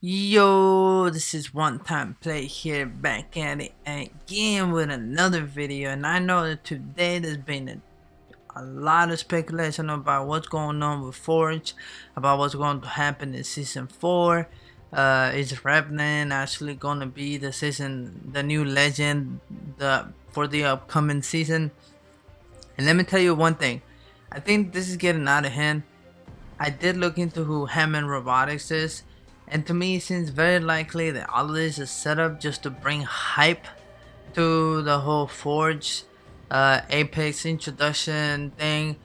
Yo, this is One Time Play here, back at it again with another video. And I know that today there's been a lot of speculation about what's going on with Forge, about what's going to happen in season 4. Is Revenant actually going to be the new legend for the upcoming season? And let me tell you one thing, I think this is getting out of hand. I did look into who Hammond Robotics is, and to me it seems very likely that all of this is set up just to bring hype to the whole Forge Apex introduction thing,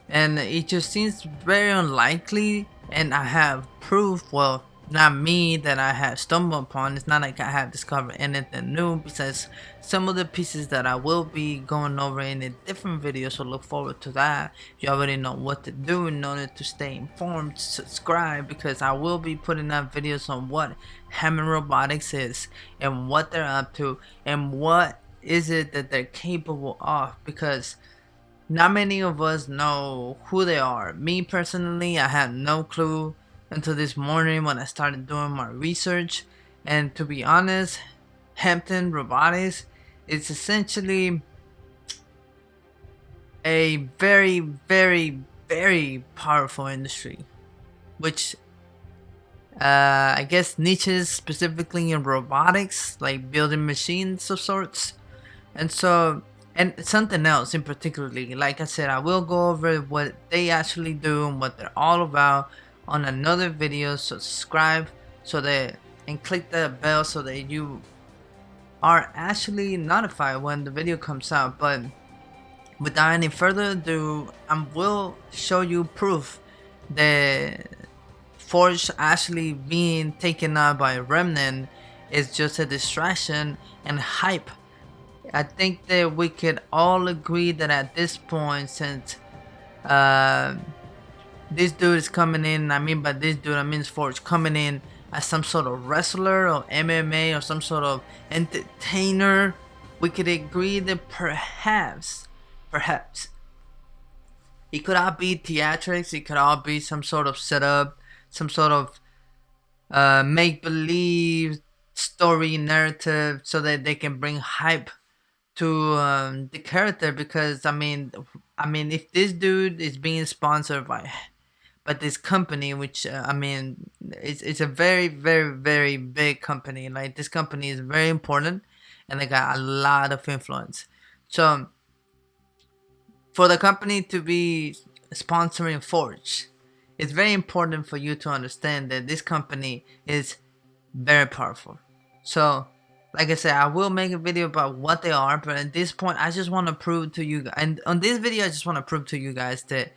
and it just seems very unlikely. And I have proof, well, not me, that I have stumbled upon. It's not like I have discovered anything new, besides some of the pieces that I will be going over in a different video, so look forward to that. You already know what to do in order to stay informed. Subscribe, because I will be putting out videos on what Hammond Robotics is and what they're up to and what is it that they're capable of, because not many of us know who they are. Me personally, I had no clue until this morning when I started doing my research. And to be honest, Hampton Robotics is essentially a very, very, very powerful industry, which I guess niches specifically in robotics, like building machines of sorts. And so, and something else in particularly, like I said, I will go over what they actually do and what they're all about on another video. So subscribe and click the bell so that you are actually notified when the video comes out. But without any further ado, I will show you proof that Forge actually being taken out by Remnant is just a distraction and hype. I think that we could all agree that at this point, since this dude is coming in, I mean by this dude I mean Forge coming in as some sort of wrestler or MMA or some sort of entertainer, we could agree that perhaps it could all be theatrics, it could all be some sort of setup, some sort of make-believe story narrative so that they can bring hype to the character. Because I mean if this dude is being sponsored by this company, which it's a very, very, very big company. Like, this company is very important and they got a lot of influence. So for the company to be sponsoring Forge, it's very important for you to understand that this company is very powerful. So like I said, I will make a video about what they are, but at this point I just want to prove to you guys, and on this video I just want to prove to you guys that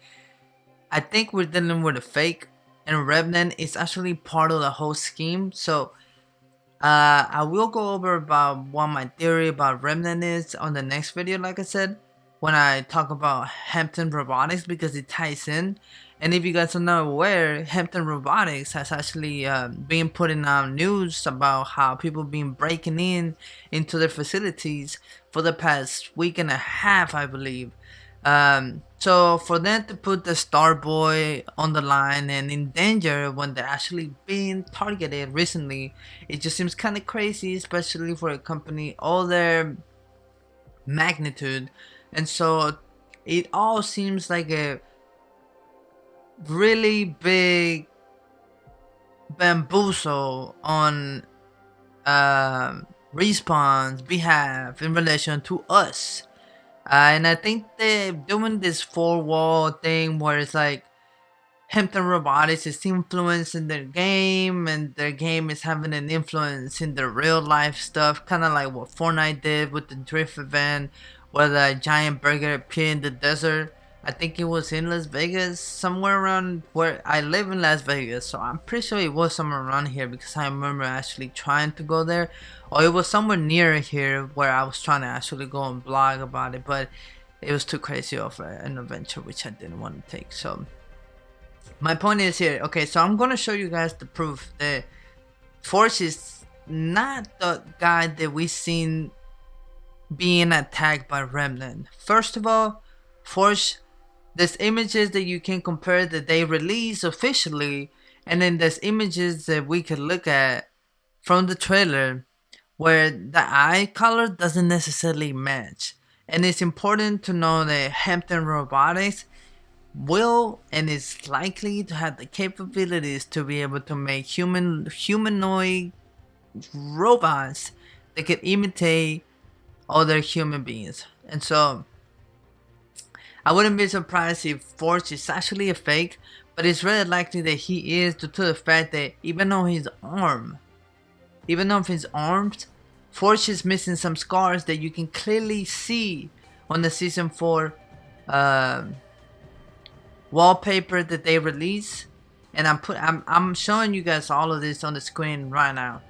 I think we're dealing with a fake, and Revenant is actually part of the whole scheme. So I will go over about what my theory about Revenant is on the next video, like I said, when I talk about Hampton Robotics, because it ties in. And if you guys are not aware, Hampton Robotics has actually been putting out news about how people been breaking into their facilities for the past week and a half, I believe. So for them to put the Starboy on the line and in danger when they're actually being targeted recently, it just seems kind of crazy, especially for a company all their magnitude. And so it all seems like a really big bamboozle on Respawn's behalf in relation to us. And I think they're doing this 4-wall thing where it's like Hampton Robotics is influencing their game, and their game is having an influence in the real life stuff, kind of like what Fortnite did with the Drift event, where the giant burger appeared in the desert. I think it was in Las Vegas, somewhere around where I live in Las Vegas, so I'm pretty sure it was somewhere around here because I remember actually trying to go there, or it was somewhere near here where I was trying to actually go and blog about it, but it was too crazy of an adventure which I didn't want to take. So my point is here, okay, so I'm gonna show you guys the proof that Forge is not the guy that we've seen being attacked by Remnant. First of all, Forge, there's images that you can compare that they release officially, And then there's images that we could look at from the trailer where the eye color doesn't necessarily match. And it's important to know that Hampton Robotics will and is likely to have the capabilities to be able to make humanoid robots that can imitate other human beings. And so I wouldn't be surprised if Forge is actually a fake, but it's very likely that he is due to the fact that even though his arms, Forge is missing some scars that you can clearly see on the season 4 wallpaper that they release. And I'm showing you guys all of this on the screen right now.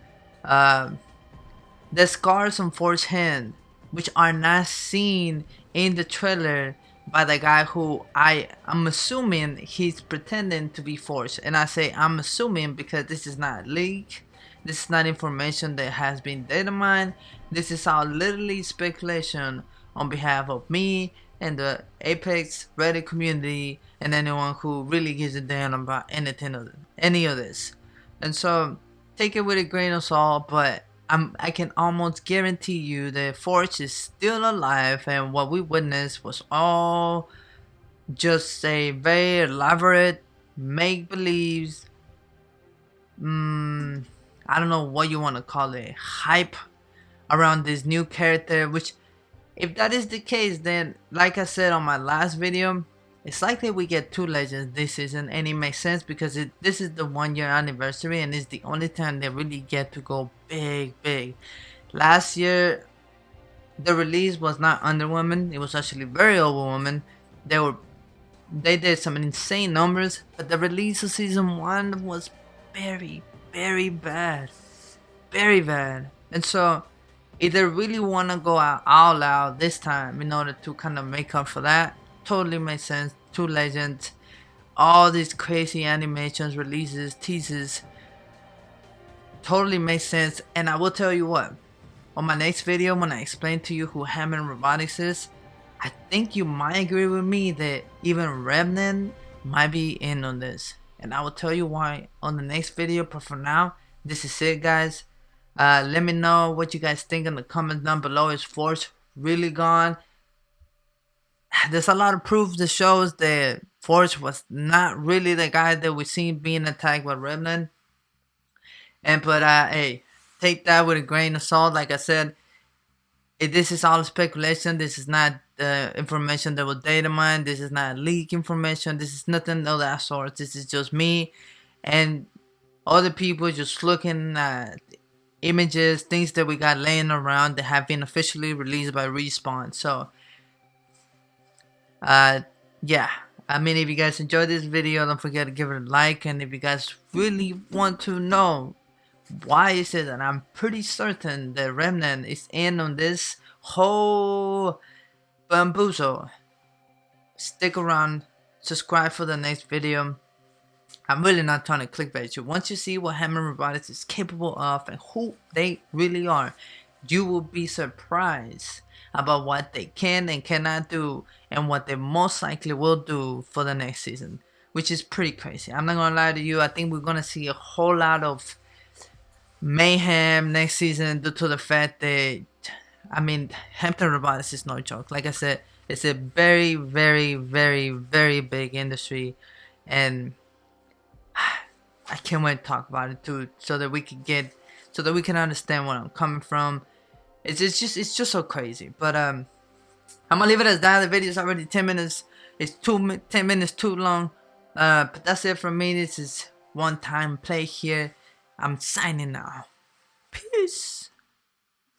The scars on Forge's hand, which are not seen in the trailer by the guy who I'm assuming he's pretending to be Forge. And I say I'm assuming because this is not leak. This is not information that has been data mined. This is all literally speculation on behalf of me and the Apex Reddit community and anyone who really gives a damn about any of this. And so take it with a grain of salt, but I can almost guarantee you that Forge is still alive, and what we witnessed was all just a very elaborate make-believes, I don't know what you want to call it, hype around this new character, which if that is the case, then like I said on my last video, it's likely we get 2 legends this season, and it makes sense because this is the 1-year anniversary and it's the only time they really get to go big. Last year, the release was not Underwoman, it was actually very Overwoman. They did some insane numbers, but the release of season 1 was very bad. Very bad. And so, if they really want to go all out this time in order to kind of make up for that, totally makes sense. 2 legends, all these crazy animations, releases, teases, totally makes sense. And I will tell you what, on my next video when I explain to you who Hammond Robotics is, I think you might agree with me that even Remnant might be in on this, and I will tell you why on the next video. But for now, this is it, guys. Let me know what you guys think in the comments down below. Is Forge really gone? There's a lot of proof that shows that Forge was not really the guy that we seen being attacked by Remnant. But hey, take that with a grain of salt. Like I said, this is all speculation. This is not the information that was data mined. This is not leak information. This is nothing of that sort. This is just me and other people just looking at images, things that we got laying around that have been officially released by Respawn. So yeah, I mean, if you guys enjoyed this video, don't forget to give it a like. And if you guys really want to know why is it that I'm pretty certain that Remnant is in on this whole bamboozle, stick around, subscribe for the next video. I'm really not trying to clickbait you. Once you see what Hammond Robotics is capable of and who they really are, you will be surprised about what they can and cannot do and what they most likely will do for the next season, which is pretty crazy. I'm not gonna lie to you, I think we're gonna see a whole lot of mayhem next season due to the fact that, I mean, Hampton Robotics is no joke. Like I said, it's a very big industry, and I can't wait to talk about it too, so that we can understand where I'm coming from. It's just so crazy. But I'm gonna leave it as that. The video is already 10 minutes. It's 10 minutes too long. But that's it from me. This is One Time Play here. I'm signing now. Peace.